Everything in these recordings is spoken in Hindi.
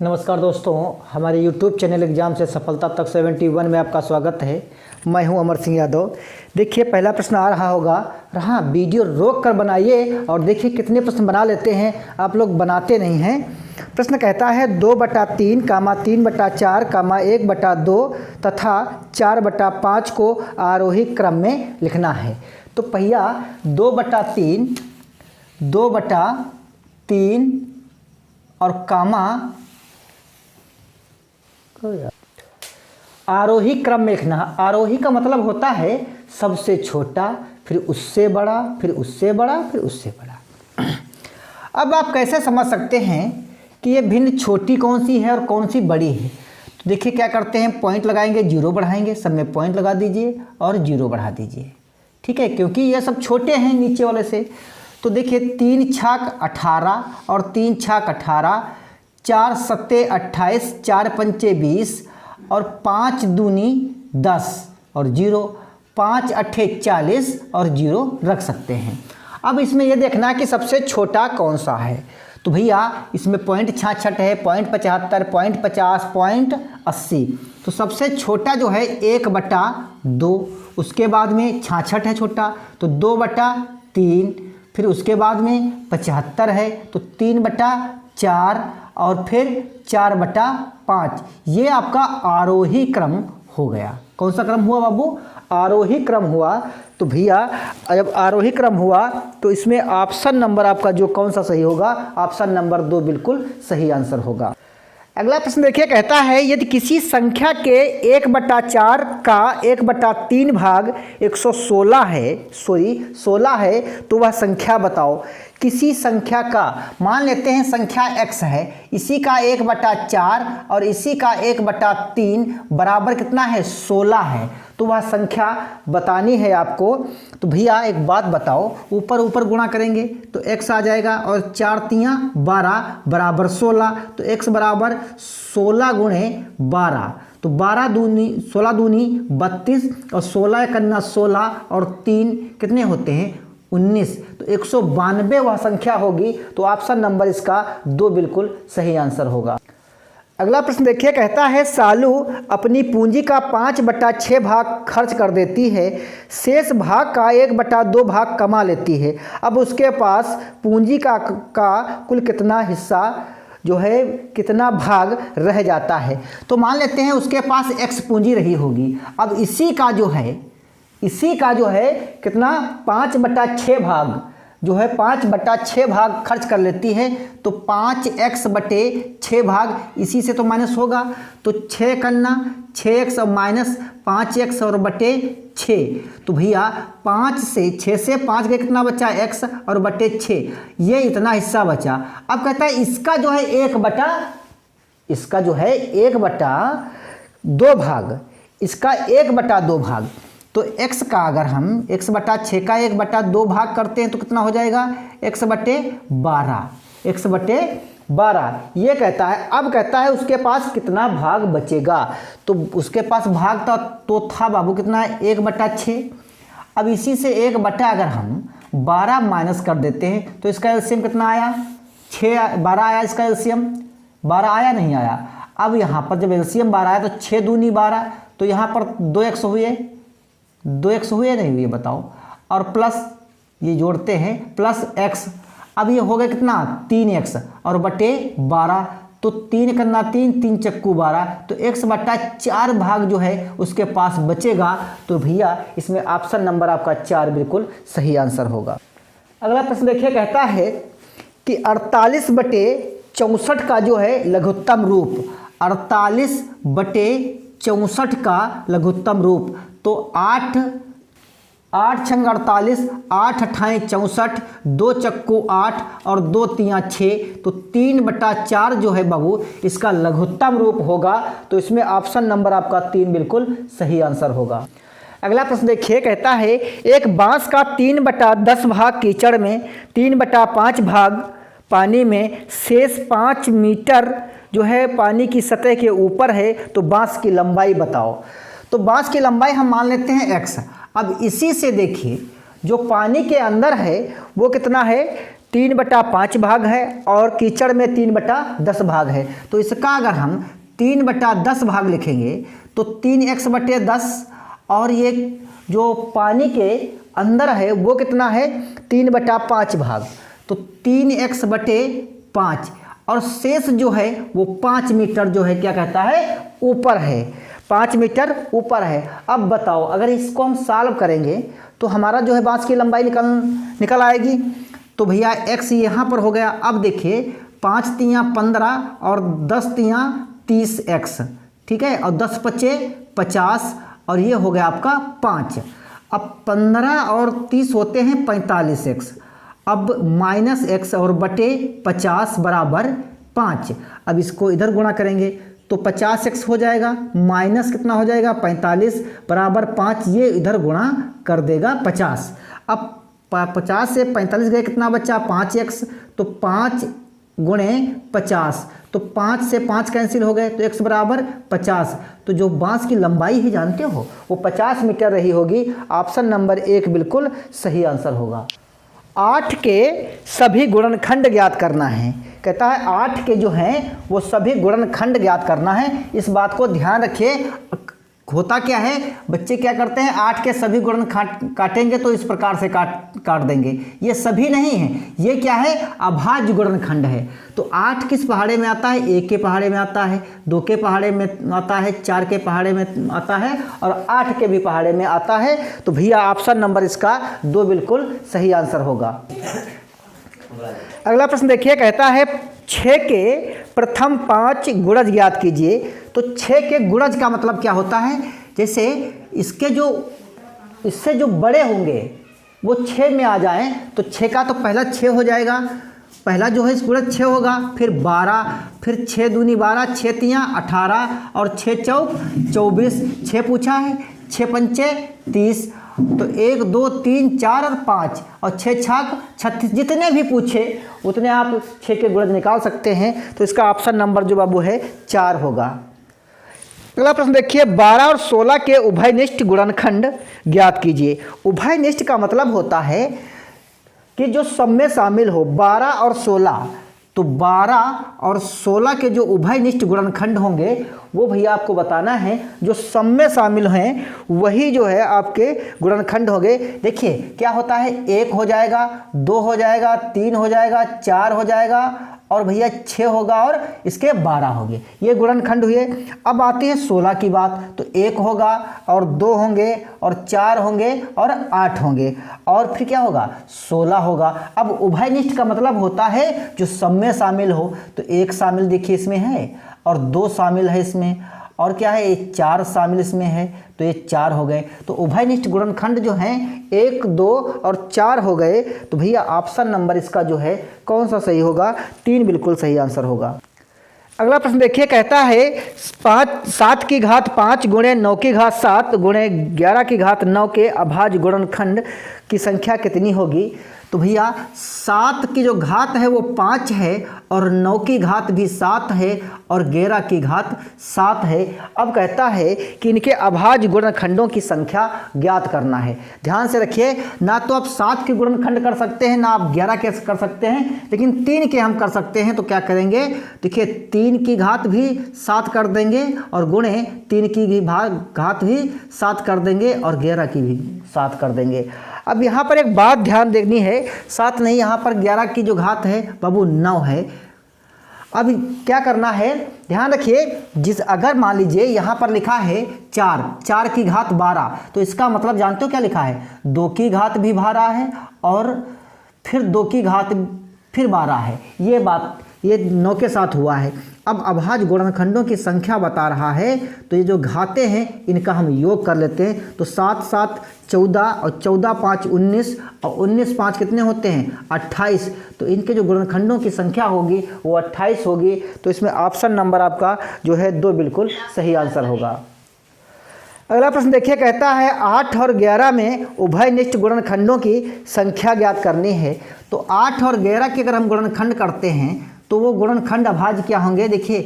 नमस्कार दोस्तों, हमारे YouTube चैनल एग्जाम से सफलता तक 71 में आपका स्वागत है। मैं हूं अमर सिंह यादव। देखिए, पहला प्रश्न आ रहा होगा। हाँ, वीडियो रोक कर बनाइए और देखिए कितने प्रश्न बना लेते हैं, आप लोग बनाते नहीं हैं। प्रश्न कहता है 2/3, 3/4, 1/2 तथा 4/5 को आरोही क्रम में लिखना है। तो भैया 2/3, 2/3 और कामा आरोही क्रम में लिखना। आरोही का मतलब होता है सबसे छोटा, फिर उससे बड़ा, फिर उससे बड़ा, फिर उससे बड़ा। अब आप कैसे समझ सकते हैं कि ये भिन्न छोटी कौन सी है और कौन सी बड़ी है? तो देखिए क्या करते हैं, पॉइंट लगाएंगे, जीरो बढ़ाएंगे, सब में पॉइंट लगा दीजिए और जीरो बढ़ा दीजिए। ठीक है, क्योंकि ये सब छोटे हैं नीचे वाले से। तो देखिए 3 छाक 18 और 3 छाक 18, 4 सत्ते 28, 4 पंचे 20 और 5 दूनी 10 और 0, 5 अट्ठे 40 और 0 रख सकते हैं। अब इसमें यह देखना है कि सबसे छोटा कौन सा है। तो भैया इसमें पॉइंट 66 है, पॉइंट 75, पॉइंट 50, पॉइंट 80। तो सबसे छोटा जो है 1/2, उसके बाद में 66 है छोटा, तो 2/3, फिर उसके बाद में 75 है तो 3/4 और फिर 4/5। ये आपका आरोही क्रम हो गया। कौन सा क्रम हुआ बाबू? आरोही क्रम हुआ। तो भैया जब आरोही क्रम हुआ तो इसमें ऑप्शन नंबर आपका जो कौन सा सही होगा? ऑप्शन नंबर 2 बिल्कुल सही आंसर होगा। अगला प्रश्न देखिए, कहता है यदि किसी संख्या के 1/4 का 1/3 भाग 116 है, 16 है, तो वह संख्या बताओ। किसी संख्या का, मान लेते हैं संख्या x है, इसी का 1/4 और इसी का 1/3 बराबर कितना है? 16 है। तो वह संख्या बतानी है आपको। तो भैया एक बात बताओ, ऊपर ऊपर गुणा करेंगे तो x आ जाएगा और 4 तियाँ 12 बराबर 16। तो x बराबर 16 गुणे 12, तो 12 दूनी 16 दूनी 32 और 16 कन्ना 16 और 3 कितने होते हैं? 19। तो 192 वह संख्या होगी। तो ऑप्शन नंबर इसका 2 बिल्कुल सही आंसर होगा। अगला प्रश्न देखिए, कहता है सालू अपनी पूंजी का 5/6 भाग खर्च कर देती है, शेष भाग का 1/2 भाग कमा लेती है। अब उसके पास पूंजी का कुल कितना हिस्सा जो है, कितना भाग रह जाता है? तो मान लेते हैं उसके पास x पूंजी रही होगी। अब इसी का जो है कितना? 5/6 भाग जो है 5/6 भाग खर्च कर लेती है। तो 5x/6 भाग इसी से तो माइनस होगा। तो 6 कन्ना 6x और माइनस 5x और बटे 6। तो भैया 5 से 6 से 5 गए, कितना बचा? x और बटे 6, ये इतना हिस्सा बचा। अब कहता है इसका जो है 1/2 भाग, इसका 1/2 भाग। तो x का अगर हम x/6 का 1/2 भाग करते हैं तो कितना हो जाएगा? x/12, x/12 ये कहता है। अब कहता है उसके पास कितना भाग बचेगा? तो उसके पास भाग तो था बाबू कितना? 1/6। अब इसी से 1/, अगर हम 12 माइनस कर देते हैं तो इसका एलसीएम कितना आया? 12 आया। इसका एलसीएम 12 आया, नहीं आया? अब यहाँ पर जब एलसीएम 12 आया तो 6 दूनी 12, तो यहाँ पर 2x हुए, 2x हुए नहीं हुए बताओ? और प्लस ये जोड़ते हैं प्लस x। अब ये हो गया कितना? 3x और बटे 12। तो 3 कन्ना 3, 3 चक्कू 12। तो x/4 भाग जो है उसके पास बचेगा। तो भैया इसमें ऑप्शन नंबर आपका 4 बिल्कुल सही आंसर होगा। अगला प्रश्न देखिए, कहता है कि 48/64 का जो है लघुत्तम रूप, 48/64 का लघुत्तम रूप। तो 8 छंग 48, 8 अट्ठाई 64, 2 चक्कू 8 और 2 तियाँ 6। तो 3/4 जो है बाबू इसका लघुत्तम रूप होगा। तो इसमें ऑप्शन नंबर आपका 3 बिल्कुल सही आंसर होगा। अगला प्रश्न देखिए, कहता है एक बांस का 3/10 भाग कीचड़ में, 3/5 भाग पानी में, शेष 5 मीटर जो है पानी की सतह के ऊपर है। तो बांस की लंबाई बताओ। तो बांस की लंबाई हम मान लेते हैं x। अब इसी से देखिए जो पानी के अंदर है वो कितना है? 3/5 भाग है और कीचड़ में 3/10 भाग है। तो इसका अगर हम 3/10 भाग लिखेंगे तो 3x/10 और ये जो पानी के अंदर है वो कितना है 3/5 भाग, तो 3x/5 और शेष जो है वो 5 मीटर जो है क्या कहता है ऊपर है, 5 मीटर ऊपर है। अब बताओ अगर इसको हम सॉल्व करेंगे तो हमारा जो है बांस की लंबाई निकल आएगी। तो भैया x यहाँ पर हो गया। अब देखिए 5 तियाँ 15 और 10 तियाँ 30x, ठीक है, और 10 पचे 50 और ये हो गया आपका 5। अब 15 और 30 होते हैं 45x। अब -x और बटे 50 बराबर 5। अब इसको इधर गुणा करेंगे तो 50x हो जाएगा, माइनस कितना हो जाएगा 45 बराबर 5, ये इधर गुणा कर देगा 50। अब 50 से 45 गए कितना बचा 5x, तो 5 गुणे 50, तो 5 से 5 कैंसिल हो गए तो x बराबर 50। तो जो बांस की लंबाई है जानते हो वो 50 मीटर रही होगी। ऑप्शन नंबर 1 बिल्कुल सही आंसर होगा। 8 के सभी गुणनखंड ज्ञात करना है। कहता है 8 के जो हैं वो सभी गुणनखंड ज्ञात करना है। इस बात को ध्यान रखिए। होता क्या है बच्चे क्या करते हैं 8 के सभी गुणनखंड काटेंगे तो इस प्रकार से काट देंगे। ये सभी नहीं है, ये क्या है अभाज्य गुणनखंड है। तो 8 किस पहाड़े में आता है 1 के पहाड़े में आता है, 2 के पहाड़े में आता है, 4 के पहाड़े में आता है और 8 के भी पहाड़े में आता है। तो भैया ऑप्शन नंबर इसका 2 बिल्कुल सही आंसर होगा। अगला प्रश्न देखिए, कहता है 6 के प्रथम 5 गुणज ज्ञात कीजिए। तो 6 के गुणज का मतलब क्या होता है, जैसे इससे जो बड़े होंगे वो 6 में आ जाएं तो 6 का तो पहला 6 हो जाएगा, पहला जो है इस गुणज 6 होगा, फिर 12, फिर 6 दूनी 12, 6 तियाँ 18 और 6 चौक 24, 6 पूछा है, 6 पंचे 30, तो 1 2 3 4 और 5 और 6 छाक 36, जितने भी पूछे उतने आप 6 के गुणज निकाल सकते हैं। तो इसका ऑप्शन नंबर जो बाबू है 4 होगा। अगला प्रश्न देखिए, 12 और 16 के उभयनिष्ठ गुणनखंड ज्ञात कीजिए। उभयनिष्ठ का मतलब होता है कि जो सब में शामिल हो 12 और 16, तो 12 और 16 के जो उभयनिष्ठ गुणनखंड होंगे वो भैया आपको बताना है। जो सब में शामिल हैं वही जो है आपके गुणनखंड होंगे। देखिए क्या होता है 1 हो जाएगा, 2 हो जाएगा, 3 हो जाएगा, 4 हो जाएगा और भैया 6 होगा और इसके 12 होंगे, ये गुणनखंड हुए। अब आती है 16 की बात, तो 1 होगा और 2 होंगे और 4 होंगे और 8 होंगे और फिर क्या होगा 16 होगा। अब उभयनिष्ठ का मतलब होता है जो सब में शामिल हो, तो 1 शामिल देखिए इसमें है और 2 शामिल है इसमें और क्या है 4 शामिल इसमें है, तो ये 4 हो गए। तो उभयनिष्ठ गुणनखंड जो हैं 1 2 और 4 हो गए। तो भैया ऑप्शन नंबर इसका जो है कौन सा सही होगा 3 बिल्कुल सही आंसर होगा। अगला प्रश्न देखिए, कहता है 7 की घात 5 गुणे 9 की घात 7 गुणे 11 की घात 9 के अभाज्य गुणनखंड की संख्या कितनी होगी। तो भैया 7 की जो घात है वो 5 है और 9 की घात भी 7 है और 11 की घात 7 है। अब कहता है कि इनके अभाज्य गुणनखंडों की संख्या ज्ञात करना है। ध्यान से रखिए, ना तो आप 7 के गुणनखंड कर सकते हैं ना आप 11 के कर सकते हैं, लेकिन 3 के हम कर सकते हैं। तो क्या करेंगे देखिए 3 की घात भी 7 कर देंगे और गुणे 3 की घात भी 7 कर देंगे और 11 की भी 7 कर देंगे। अब यहाँ पर एक बात ध्यान देखनी है, 7 नहीं यहाँ पर 11 की जो घात है बाबू 9 है। अब क्या करना है ध्यान रखिए, अगर मान लीजिए यहाँ पर लिखा है 4 की घात 12, तो इसका मतलब जानते हो क्या लिखा है 2 की घात भी 12 है और फिर 2 की घात फिर 12 है। ये बात ये 9 के साथ हुआ है। अब अभाज्य गुणनखंडों की संख्या बता रहा है, तो ये जो घातें हैं इनका हम योग कर लेते हैं। तो 7 7 14 और 14 5 19 और 19 5 कितने होते हैं 28। तो इनके जो गुणनखंडों की संख्या होगी वो 28 होगी। तो इसमें ऑप्शन नंबर आपका जो है 2 बिल्कुल सही आंसर होगा। अगला प्रश्न देखिए, कहता है 8 और 11 में उभयनिष्ठ गुणनखंडों की संख्या ज्ञात करनी है। तो 8 और 11 के अगर हम गुणनखंड करते हैं तो वो गुणनखंड अभाज्य क्या होंगे। देखिए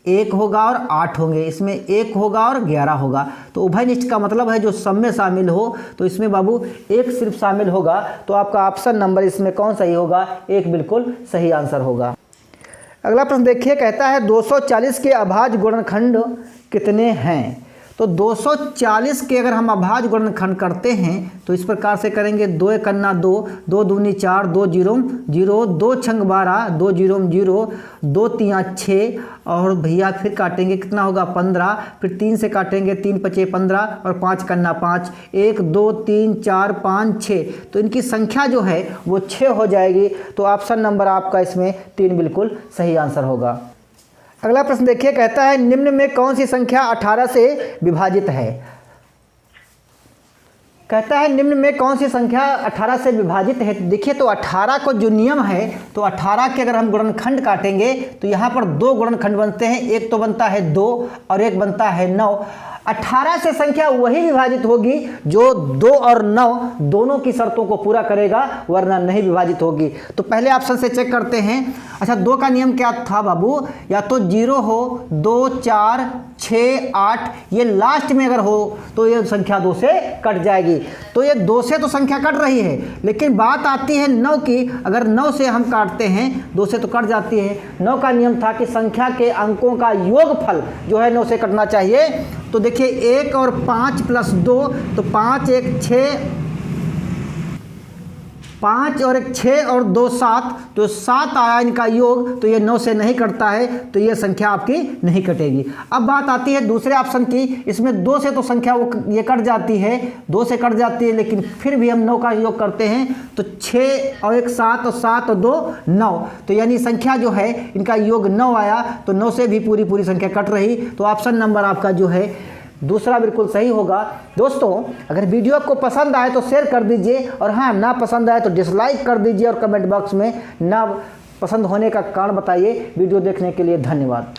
1 होगा और 8 होंगे, इसमें 1 होगा और 11 होगा। तो उभयनिष्ठ का मतलब है जो सब में शामिल हो, तो इसमें बाबू 1 सिर्फ शामिल होगा। तो आपका ऑप्शन नंबर इसमें कौन सही होगा? 1 बिल्कुल सही आंसर होगा। अगला प्रश्न देखिए, कहता है 240 के अभाज्य गुणनखंड कितने हैं? तो 240 के अगर हम अभाज्य गुणनखंड करते हैं तो इस प्रकार से करेंगे, 2 एक अन्ना 2, 2 दूनी 4, 2 जीरो 0, 2 छंग 12, 2 जीरो 0, 2 तियाँ 6 और भैया फिर काटेंगे, कितना होगा? 15, फिर 3 से काटेंगे, 3 पचे 15 और 5 कन्ना 5, 1 2 3 4 5 6। तो इनकी संख्या जो है वो 6 हो जाएगी। तो ऑप्शन नंबर आपका इसमें 3 बिल्कुल सही आंसर होगा। अगला प्रश्न देखिए, कहता है निम्न में कौन सी संख्या 18 से विभाजित है? कहता है निम्न में कौन सी संख्या 18 से विभाजित है? देखिए तो 18 को जो नियम है, तो 18 के अगर हम गुणनखंड काटेंगे तो यहाँ पर 2 गुणनखंड बनते हैं, एक तो बनता है 2 और एक बनता है 9। 18 से संख्या वही विभाजित होगी जो 2 और 9 दोनों की शर्तों को पूरा करेगा, वरना नहीं विभाजित होगी। तो पहले ऑप्शन से चेक करते हैं। अच्छा, 2 का नियम क्या था बाबू? या तो 0 हो, 2 4 6 8, ये लास्ट में अगर हो तो ये संख्या 2 से कट जाएगी। तो ये 2 से तो संख्या कट रही है, लेकिन बात आती है 9 की। अगर 9 से हम काटते हैं, 2 से तो कट जाती है। 9 का नियम था कि संख्या के अंकों का योगफल जो है 9 से कटना चाहिए। तो देखिए 1 और 5 प्लस 2, तो 5 1 6, 5 और 1 6 और 2 7, तो 7 आया इनका योग, तो ये 9 से नहीं कटता है, तो ये संख्या आपकी नहीं कटेगी। अब बात आती है दूसरे ऑप्शन की। इसमें 2 से तो संख्या ये कट जाती है, 2 से कट जाती है, लेकिन फिर भी हम 9 का योग करते हैं, तो 6 और 1 7 और 7 और 2 9, तो यानी संख्या जो है इनका योग 9 आया, तो 9 से भी पूरी संख्या कट रही। तो ऑप्शन नंबर आपका जो है दूसरा बिल्कुल सही होगा। दोस्तों, अगर वीडियो आपको पसंद आए तो शेयर कर दीजिए, और हाँ, ना पसंद आए तो डिसलाइक कर दीजिए, और कमेंट बॉक्स में ना पसंद होने का कारण बताइए। वीडियो देखने के लिए धन्यवाद।